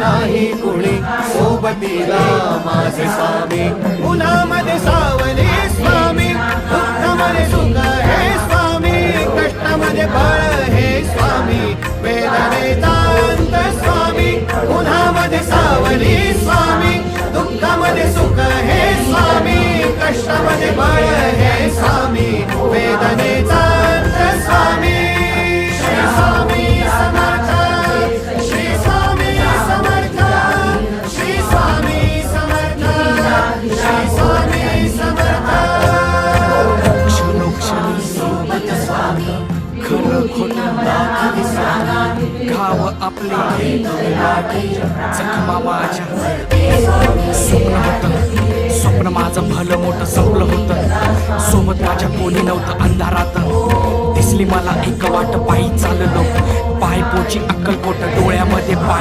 नाही कुणी सोबतीला माझे स्वामी उन्हामध्ये सावली स्वामी दुःखामध्ये सुख हे स्वामी कष्टामध्ये बळ हे स्वामी वेदनेचा अंत स्वामी उन्हामध्ये सावली स्वामी दुःखामध्ये सुख हे स्वामी कष्टामध्ये बळ हे स्वामी वेदनेचा अंत स्वामी श्री स्वामी समर्थ श्री स्वामी समर्थ श्री स्वामी समर्थ श्री स्वामी समर्थ क्षणोक्षणी सोबत स्वामी खरं खोटं दाखवी स्वामी घाव आपले जखमा माझ्या स्वप्न माझं भलं मोठं संपलं होतं सोबत माझ्या कोणी नव्हतं अंधारात दिसली मला एक वाट पायी चाललो पाय पोची अक्कलकोट डोळ्यामध्ये पाणी